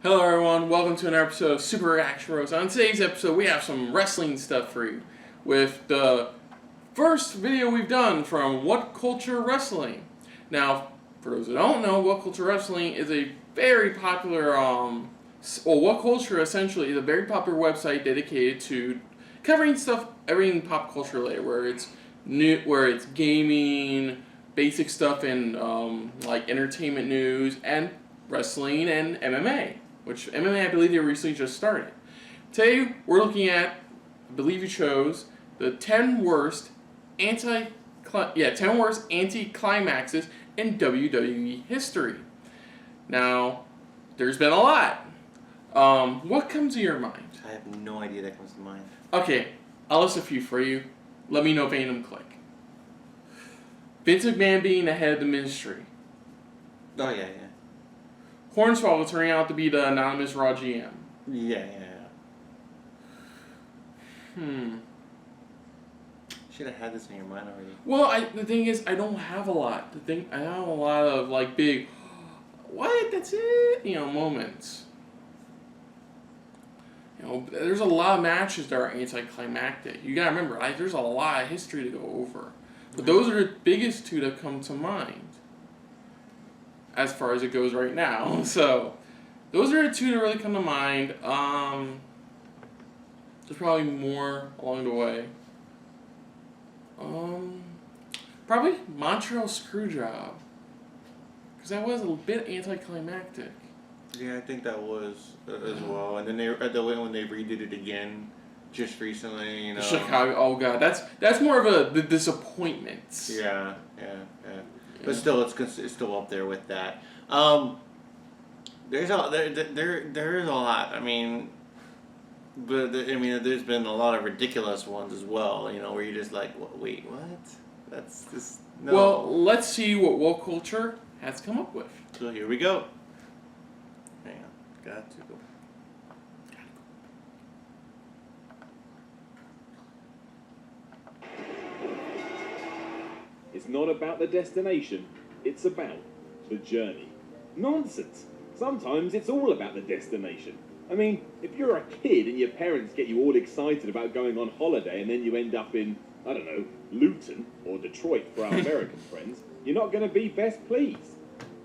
Hello everyone, welcome to another episode of Super Reaction Roast. On today's episode we have some wrestling stuff for you with the first video we've done from Whatculture Wrestling. Now, for those who don't know, Whatculture Wrestling is a very popular, Whatculture essentially is a very popular website dedicated to covering stuff, everything pop culture related, where it's gaming, basic stuff in like entertainment news, and wrestling and MMA. Which MMA, I believe they recently just started. Today, we're looking at, I believe you chose, the 10 worst anti-climaxes in WWE history. Now, there's been a lot. What comes to your mind? I have no idea that comes to mind. Okay, I'll list a few for you. Let me know if any of them click. Vince McMahon being the head of the ministry. Oh, yeah. Hornswoggle turning out to be the anonymous Raw GM. Yeah. Should have had this in your mind already. Well, the thing is, I don't have a lot. I have a lot of like big, what? That's it, moments. There's a lot of matches that are anticlimactic. You gotta remember, there's a lot of history to go over. But those are the biggest two that come to mind, as far as it goes right now. So, those are the two that really come to mind. There's probably more along the way. Probably Montreal Screwjob, because that was a bit anticlimactic. Yeah, I think that was as well. And then when they redid it again just recently, Chicago. Oh god, that's more of the disappointment. Yeah. But still, it's still up there with that. There's there is a lot. I mean, there's been a lot of ridiculous ones as well. Where you're just like, wait, what? That's just no. Well, let's see what Whatculture has come up with. So here we go. Hang on, got to go. It's not about the destination, it's about the journey. Nonsense! Sometimes it's all about the destination. I mean, if you're a kid and your parents get you all excited about going on holiday and then you end up in, I don't know, Luton or Detroit for our American friends, you're not going to be best pleased.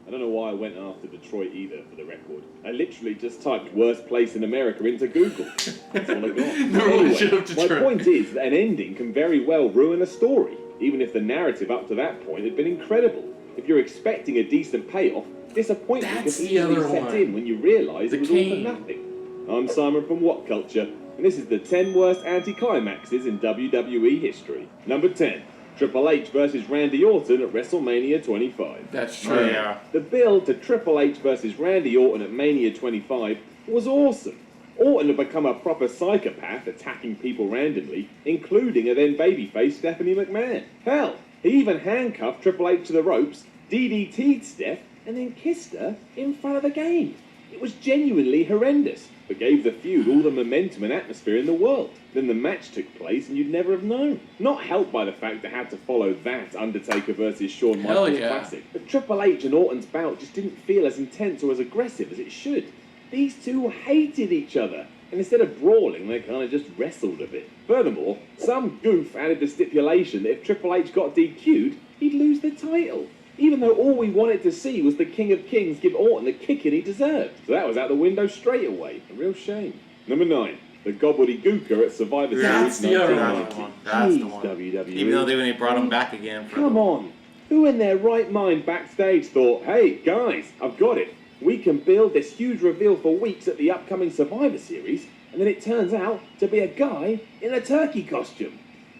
I don't know why I went after Detroit either, for the record. I literally just typed worst place in America into Google. That's all I got. Anyway, my point is that an ending can very well ruin a story, even if the narrative up to that point had been incredible. If you're expecting a decent payoff, disappointment can easily set in when you realise it was all for nothing. I'm Simon from Whatculture, and this is the 10 worst anti-climaxes in WWE history. Number 10. Triple H versus Randy Orton at WrestleMania 25. That's true. Oh, yeah. The build to Triple H versus Randy Orton at Mania 25 was awesome. Orton had become a proper psychopath, attacking people randomly, including a then babyface Stephanie McMahon. Hell, he even handcuffed Triple H to the ropes, DDT'd Steph, and then kissed her in front of the game. It was genuinely horrendous, but gave the feud all the momentum and atmosphere in the world. Then the match took place and you'd never have known. Not helped by the fact it had to follow that Undertaker versus Shawn Michaels classic. But Triple H and Orton's bout just didn't feel as intense or as aggressive as it should. These two hated each other, and instead of brawling, they kind of just wrestled a bit. Furthermore, some goof added the stipulation that if Triple H got DQ'd, he'd lose the title, even though all we wanted to see was the King of Kings give Orton the kicking he deserved. So that was out the window straight away. A real shame. Number 9. The Gobbledygooker at Survivor Series. That's the other one. That's the one. WWE. Even though they brought him back again. Come on. Who in their right mind backstage thought, hey, guys, I've got it. We can build this huge reveal for weeks at the upcoming Survivor Series, and then it turns out to be a guy in a turkey costume.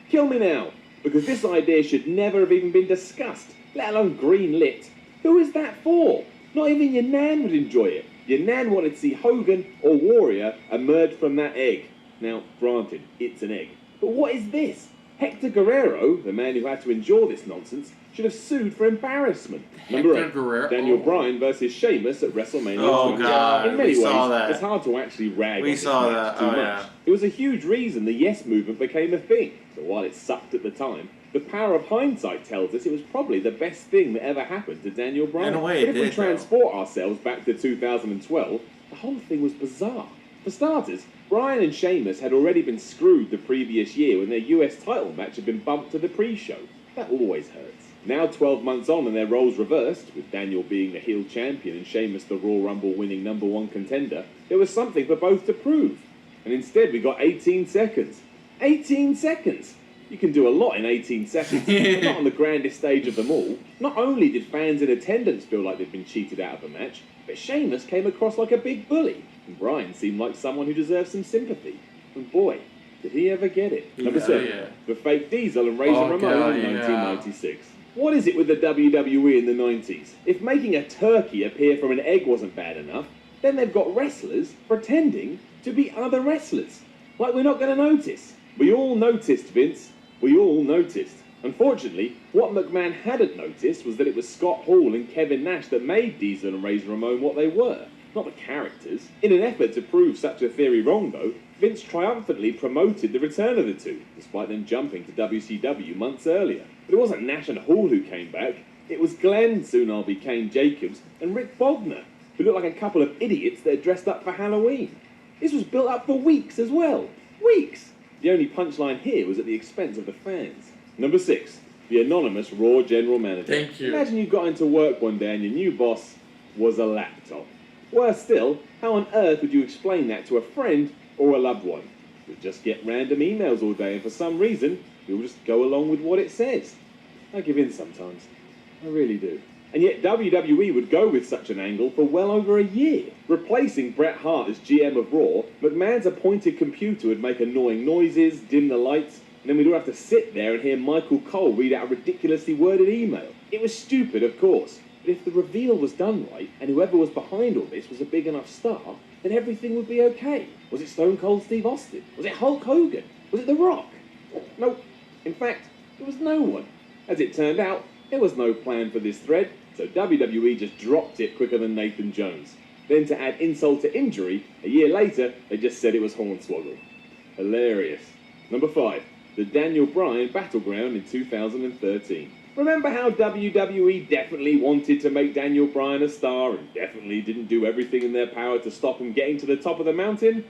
Kill me now, because this idea should never have even been discussed, let alone green-lit. Who is that for? Not even your nan would enjoy it. Your nan wanted to see Hogan or Warrior emerge from that egg. Now, granted, it's an egg. But what is this? Hector Guerrero, the man who had to endure this nonsense, should have sued for embarrassment. Number 8, Daniel Bryan versus Sheamus at WrestleMania 20. God, In many we saw ways, that. it's hard to actually rag We on this saw match that. too Oh, much. yeah. It was a huge reason the Yes Movement became a thing. But while it sucked at the time, the power of hindsight tells us it was probably the best thing that ever happened to Daniel Bryan. In a way, but it if we did, though. transport ourselves back to 2012, the whole thing was bizarre. For starters, Bryan and Sheamus had already been screwed the previous year when their US title match had been bumped to the pre-show. That always hurts. Now 12 months on and their roles reversed, with Daniel being the heel champion and Sheamus the Royal Rumble winning #1 contender, there was something for both to prove. And instead we got 18 seconds. 18 seconds! You can do a lot in 18 seconds, but not on the grandest stage of them all. Not only did fans in attendance feel like they'd been cheated out of a match, but Sheamus came across like a big bully, and Bryan seemed like someone who deserved some sympathy. And boy, did he ever get it. Number 7, the fake Diesel and Razor Ramon in 1996. What is it with the WWE in the 90s? If making a turkey appear from an egg wasn't bad enough, then they've got wrestlers pretending to be other wrestlers. Like we're not going to notice. We all noticed, Vince. We all noticed. Unfortunately, what McMahon hadn't noticed was that it was Scott Hall and Kevin Nash that made Diesel and Razor Ramon what they were, not the characters. In an effort to prove such a theory wrong, though, Vince triumphantly promoted the return of the two, despite them jumping to WCW months earlier. But it wasn't Nash and Hall who came back. It was Glenn, soon I'll be Kane Jacobs, and Rick Bogner, who looked like a couple of idiots that had dressed up for Halloween. This was built up for weeks as well. Weeks! The only punchline here was at the expense of the fans. Number 6, the anonymous Raw General Manager. Thank you. Imagine you got into work one day and your new boss was a laptop. Worse still, how on earth would you explain that to a friend or a loved one? You'll just get random emails all day and for some reason, you'll just go along with what it says. I give in sometimes. I really do. And yet WWE would go with such an angle for well over a year. Replacing Bret Hart as GM of Raw, McMahon's appointed computer would make annoying noises, dim the lights, and then we'd all have to sit there and hear Michael Cole read out a ridiculously worded email. It was stupid, of course, but if the reveal was done right, and whoever was behind all this was a big enough star, then everything would be okay. Was it Stone Cold Steve Austin? Was it Hulk Hogan? Was it The Rock? Nope. In fact, it was no one. As it turned out, there was no plan for this thread, so WWE just dropped it quicker than Nathan Jones. Then to add insult to injury, a year later, they just said it was Hornswoggle. Hilarious. Number 5, the Daniel Bryan Battleground in 2013. Remember how WWE definitely wanted to make Daniel Bryan a star and definitely didn't do everything in their power to stop him getting to the top of the mountain?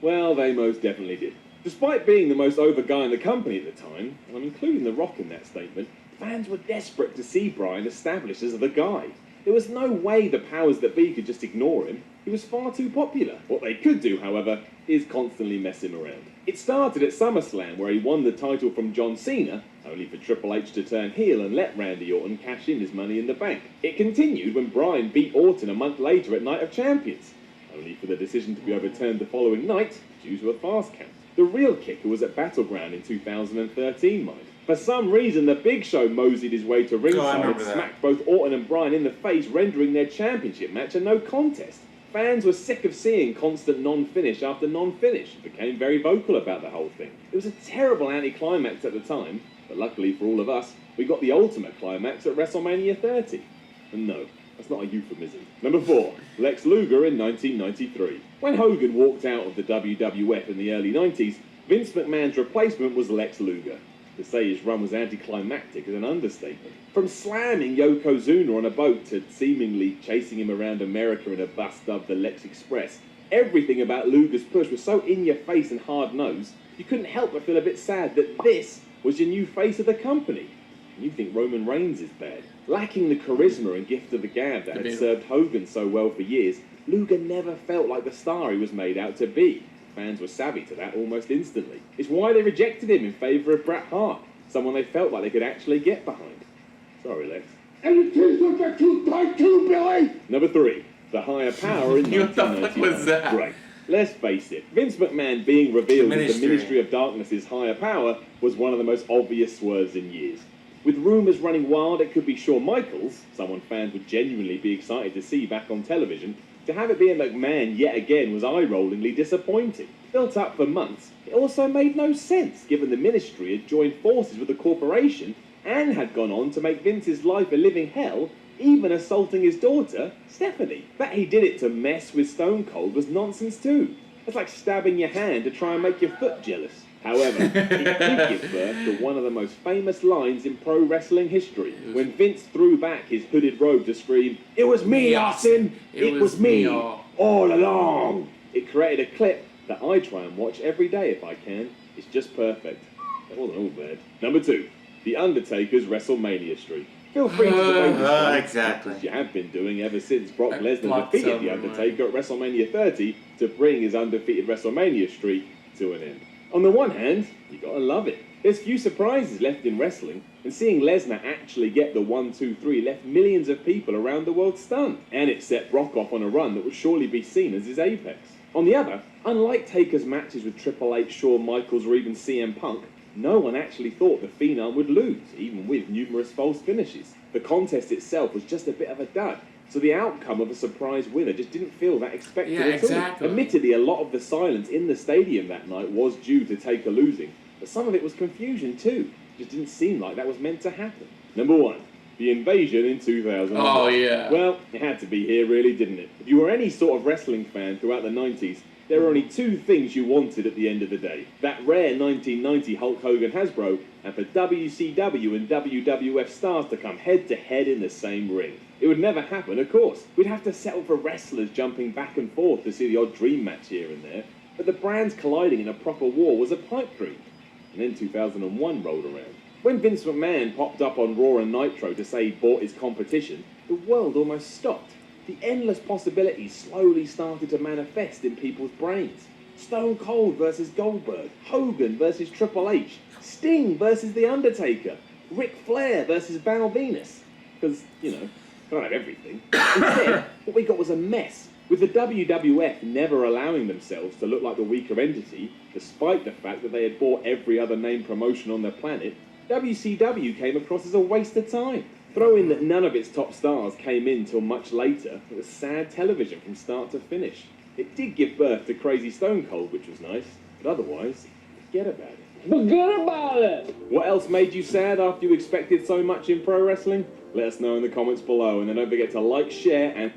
Well, they most definitely did. Despite being the most over guy in the company at the time, and I'm including The Rock in that statement, fans were desperate to see Bryan established as the guy. There was no way the powers that be could just ignore him. He was far too popular. What they could do, however, is constantly mess him around. It started at SummerSlam, where he won the title from John Cena, only for Triple H to turn heel and let Randy Orton cash in his Money in the Bank. It continued when Bryan beat Orton a month later at Night of Champions, only for the decision to be overturned the following night due to a fast count. The real kicker was at Battleground in 2013, mind. For some reason, the Big Show moseyed his way to ringside and smacked both Orton and Bryan in the face, rendering their championship match a no contest. Fans were sick of seeing constant non-finish after non-finish and became very vocal about the whole thing. It was a terrible anti-climax at the time, but luckily for all of us, we got the ultimate climax at WrestleMania 30. And no, that's not a euphemism. Number 4, Lex Luger in 1993. When Hogan walked out of the WWF in the early 90s, Vince McMahon's replacement was Lex Luger. To say his run was anticlimactic is an understatement. From slamming Yokozuna on a boat to seemingly chasing him around America in a bus dubbed the Lex Express, everything about Luger's push was so in-your-face and hard-nosed, you couldn't help but feel a bit sad that this was your new face of the company. And you think Roman Reigns is bad. Lacking the charisma and gift of the gab that had served Hogan so well for years, Luger never felt like the star he was made out to be. Fans were savvy to that almost instantly. It's why they rejected him in favour of Bret Hart, someone they felt like they could actually get behind. Sorry, Lex. And it is what the truth like too, Billy! Number 3, the higher power in 1999. What the fuck was that? Right. Let's face it, Vince McMahon being revealed as the Ministry of Darkness's higher power was one of the most obvious swerves in years. With rumours running wild it could be Shawn Michaels, someone fans would genuinely be excited to see back on television, To have it be a McMahon yet again was eye-rollingly disappointing. Built up for months, it also made no sense given the ministry had joined forces with the corporation and had gone on to make Vince's life a living hell, even assaulting his daughter, Stephanie. That he did it to mess with Stone Cold was nonsense too. It's like stabbing your hand to try and make your foot jealous. However, it did give birth to one of the most famous lines in pro wrestling history, when Vince threw back his hooded robe to scream, "It was me, Austin! It was me, all along!" It created a clip that I try and watch every day if I can. It's just perfect. That wasn't all bad. Number 2, The Undertaker's WrestleMania streak. Feel free to debate this exactly. as you have been doing ever since Brock Lesnar defeated The Undertaker at WrestleMania 30 to bring his undefeated WrestleMania streak to an end. On the one hand, you gotta love it. There's few surprises left in wrestling, and seeing Lesnar actually get the 1-2-3 left millions of people around the world stunned, and it set Brock off on a run that would surely be seen as his apex. On the other, unlike Taker's matches with Triple H, Shawn Michaels, or even CM Punk, no one actually thought the Phenom would lose, even with numerous false finishes. The contest itself was just a bit of a dud, so the outcome of a surprise winner just didn't feel that expected at all. Admittedly, a lot of the silence in the stadium that night was due to Taker losing, but some of it was confusion too. It just didn't seem like that was meant to happen. Number 1, the invasion in 2000. Oh, yeah. Well, it had to be here really, didn't it? If you were any sort of wrestling fan throughout the 90s, there were only 2 things you wanted at the end of the day. That rare 1990 Hulk Hogan Hasbro, and for WCW and WWF stars to come head-to-head in the same ring. It would never happen, of course. We'd have to settle for wrestlers jumping back and forth to see the odd dream match here and there, but the brands colliding in a proper war was a pipe dream. And then 2001 rolled around. When Vince McMahon popped up on Raw and Nitro to say he bought his competition, the world almost stopped. The endless possibilities slowly started to manifest in people's brains. Stone Cold versus Goldberg, Hogan versus Triple H, Sting versus The Undertaker, Ric Flair versus Val Venus. Because, can't have everything. Instead, what we got was a mess, with the WWF never allowing themselves to look like the weaker entity, despite the fact that they had bought every other named promotion on the planet. WCW came across as a waste of time. Throw in that none of its top stars came in till much later, it was sad television from start to finish. It did give birth to Crazy Stone Cold, which was nice, but otherwise, forget about it. Forget about it! What else made you sad after you expected so much in pro wrestling? Let us know in the comments below, and then don't forget to like, share, and...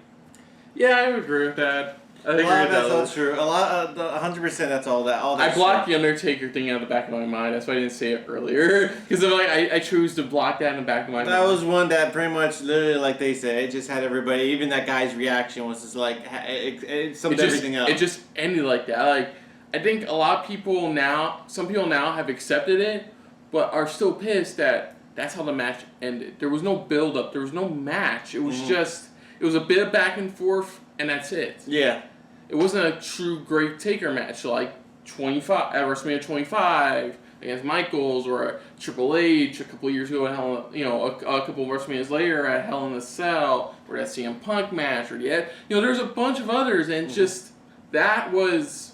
Yeah, I agree with that. I A lot of that's all true. 100% that's all that. I blocked the Undertaker thing out of the back of my mind. That's why I didn't say it earlier. Because I chose to block that in the back of my mind. That was one that pretty much, literally, like they said, it just had everybody, even that guy's reaction was just like, it summed everything up. It just ended like that. Like, I think a lot of people now, some people now have accepted it, but are still pissed that that's how the match ended. There was no build-up. There was no match. It was just, it was a bit of back and forth, and that's it. Yeah. It wasn't a true great Taker match like 25 at WrestleMania 25 against Michaels, or Triple H a couple of years ago at a couple of WrestleManias later at Hell in a Cell, or that CM Punk match, or there's a bunch of others, and just that was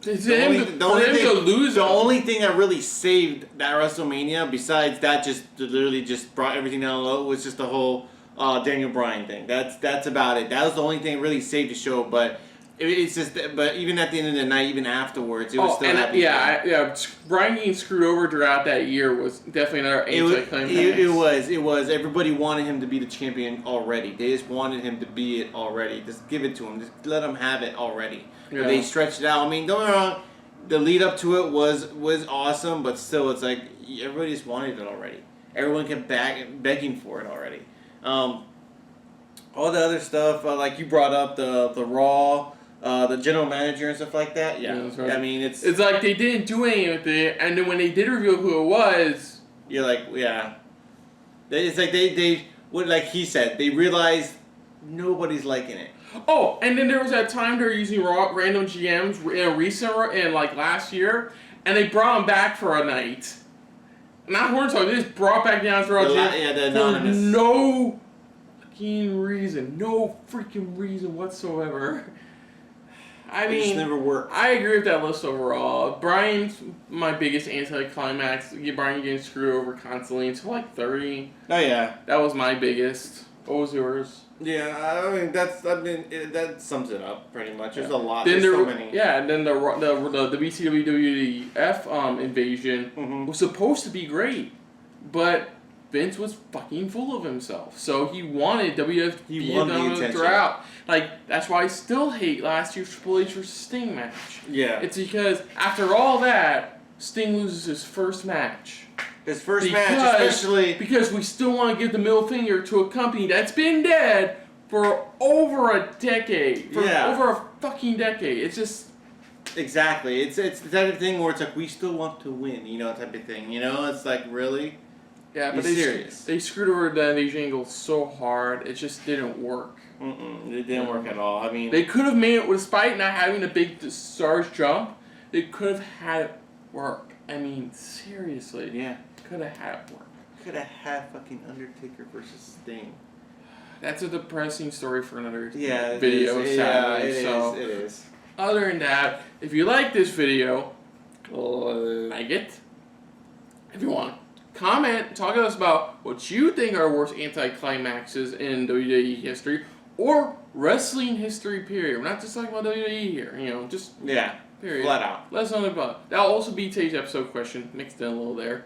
the only thing that really saved that WrestleMania, besides that, just literally just brought everything down low, was just the whole Daniel Bryan thing. That's about it. That was the only thing that really saved the show, but. It's just, but even at the end of the night, even afterwards, it was still happy. Bryan getting screwed over throughout that year was definitely another Anti-Climax. It was. Everybody wanted him to be the champion already. They just wanted him to be it already. Just give it to him. Just let him have it already. Yeah. But they stretched it out. I mean, don't get me wrong. The lead up to it was awesome, but still, it's like everybody just wanted it already. Everyone kept begging for it already. All the other stuff, like you brought up the Raw. The general manager and stuff like that. Yeah, right. I mean, it's like they didn't do anything with it, and then when they did reveal who it was, you're like, yeah. It's like they like he said, they realized nobody's liking it. Oh, and then there was that time they were using random GMs in like last year, and they brought them back for a night. Not Hornswoggle, they just brought back down for the anonymous. No freaking reason whatsoever. I mean, it just never worked. I agree with that list overall. Bryan's my biggest anti-climax. Bryan getting screwed over constantly until like 30. Oh yeah, that was my biggest. What was yours? Yeah, I mean that sums it up pretty much. There's a lot. Then There's so many. Yeah, and then the WCW WWF invasion was supposed to be great, but Vince was fucking full of himself. So he wanted WWF to be another drought. Like, that's why I still hate last year's Triple H versus Sting match. Yeah. It's because after all that, Sting loses his first match. His first match, especially because we still want to give the middle finger to a company that's been dead for over a decade. For over a fucking decade. It's just exactly. It's the type of thing where it's like we still want to win, you know, type of thing. You know, it's like really. Yeah, but they screwed over the Asian angle so hard, it just didn't work. It didn't work at all. I mean, they could have made it, despite not having a big stars jump, they could have had it work. I mean, seriously. Yeah. Could have had it work. Could have had fucking Undertaker versus Sting. That's a depressing story for another video. It is. Other than that, if you like this video, like it. If you want, comment, talk to us about what you think are worst anti-climaxes in WWE history or wrestling history, period. We're not just talking about WWE here, you know, just period. Flat out. Let us know about it. That'll also be today's episode question, mixed in a little there.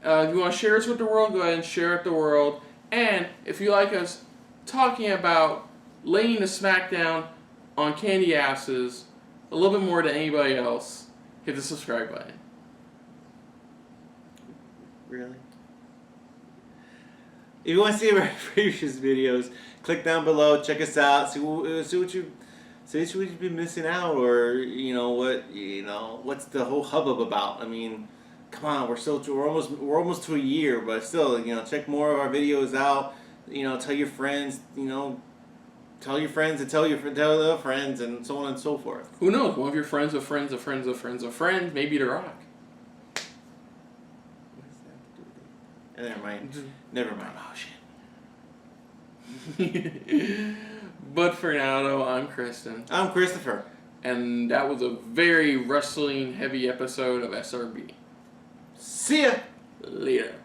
If you want to share us with the world, go ahead and share it with the world. And if you like us talking about laying the smackdown on candy asses a little bit more than anybody else, hit the subscribe button. Really? If you want to see our previous videos, click down below, check us out, see what you've been missing out, or what's the whole hubbub about. I mean, come on, we're almost to a year, but still, check more of our videos out. Tell your friends, tell your friends and tell their friends, and so on and so forth. Who knows? One of your friends of friends of friends of friends of friends, maybe The Rock. Never mind. But for now, though, I'm Kristen. I'm Christopher. And that was a very wrestling heavy episode of SRB. See ya! Later.